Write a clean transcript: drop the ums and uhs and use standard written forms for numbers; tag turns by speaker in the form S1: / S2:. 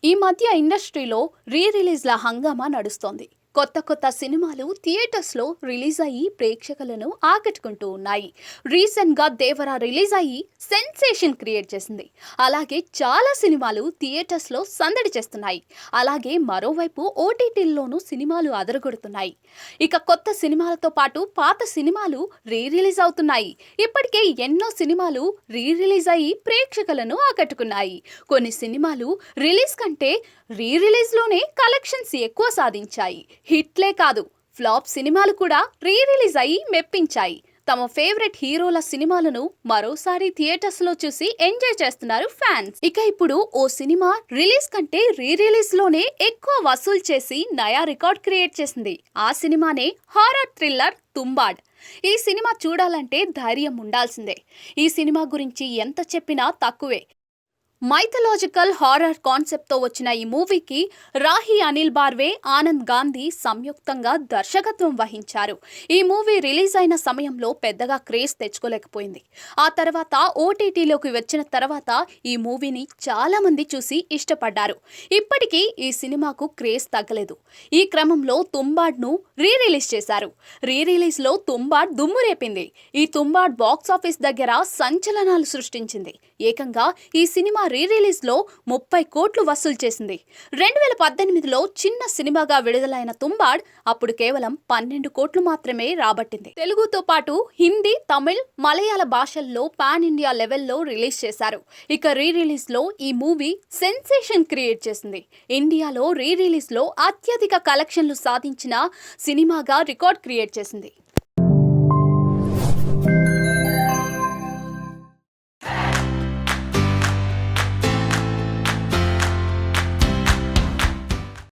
S1: ఈ మధ్య ఇండస్ట్రీలో రిలీజ్ల హంగామా నడుస్తోంది. కొత్త సినిమాలు థియేటర్స్లో రిలీజ్ అయ్యి ప్రేక్షకులను ఆకట్టుకుంటూ ఉన్నాయి. రీసెంట్గా దేవరా రిలీజ్ అయ్యి సెన్సేషన్ క్రియేట్ చేసింది. అలాగే చాలా సినిమాలు థియేటర్స్లో సందడి చేస్తున్నాయి. అలాగే మరోవైపు ఓటీటీల్లోనూ సినిమాలు అదరగొడుతున్నాయి. ఇక కొత్త సినిమాలతో పాటు పాత సినిమాలు రిలీజ్ అవుతున్నాయి. ఇప్పటికే ఎన్నో సినిమాలు రిలీజ్ అయ్యి ప్రేక్షకులను ఆకట్టుకున్నాయి. కొన్ని సినిమాలు రిలీజ్ కంటే రిలీజ్లోనే కలెక్షన్స్ ఎక్కువ సాధించాయి. హిట్లే కాదు, ఫ్లాప్ సినిమాలు కూడా రిలీజ్ అయ్యి మెప్పించాయి. తమ ఫేవరెట్ హీరోల సినిమాలను మరోసారి థియేటర్స్ లో చూసి ఎంజాయ్ చేస్తున్నారు ఫ్యాన్స్. ఇక ఇప్పుడు ఓ సినిమా రిలీజ్ కంటే రిలీజ్ లోనే ఎక్కువ వసూలు చేసి నయా రికార్డ్ క్రియేట్ చేసింది. ఆ సినిమానే హారర్ థ్రిల్లర్ తుంబాడ్. ఈ సినిమా చూడాలంటే ధైర్యం ఉండాల్సిందే. ఈ సినిమా గురించి ఎంత చెప్పినా తక్కువే. మైథలాజికల్ హారర్ కాన్సెప్ట్తో వచ్చిన ఈ మూవీకి రాహి అనిల్ బార్వే, ఆనంద్ గాంధీ సంయుక్తంగా దర్శకత్వం వహించారు. ఈ మూవీ రిలీజ్ అయిన సమయంలో పెద్దగా క్రేజ్ తెచ్చుకోలేకపోయింది. ఆ తర్వాత ఓటీటీలోకి వచ్చిన తర్వాత ఈ మూవీని చాలా మంది చూసి ఇష్టపడ్డారు. ఇప్పటికీ ఈ సినిమాకు క్రేజ్ తగ్గలేదు. ఈ క్రమంలో తుంబాడ్ను రిలీజ్ చేశారు. రిలీజ్లో తుంబాడ్ దుమ్ము రేపింది. ఈ తుంబాడ్ బాక్సాఫీస్ దగ్గర సంచలనాలు సృష్టించింది. ఏకంగా ఈ సినిమా రిలీజ్ లో 30 కోట్లు వసూలు చేసింది. 2018లో చిన్న సినిమాగా విడుదలైన తుంబాడ్ అప్పుడు కేవలం 12 కోట్లు మాత్రమే రాబట్టింది. తెలుగుతో పాటు హిందీ, తమిళ్, మలయాళ భాషల్లో పాన్ ఇండియా లెవెల్లో రిలీజ్ చేశారు. ఇక రిలీజ్ లో ఈ మూవీ సెన్సేషన్ క్రియేట్ చేసింది. ఇండియాలో రిలీజ్ లో అత్యధిక కలెక్షన్లు సాధించిన సినిమాగా రికార్డ్ క్రియేట్ చేసింది.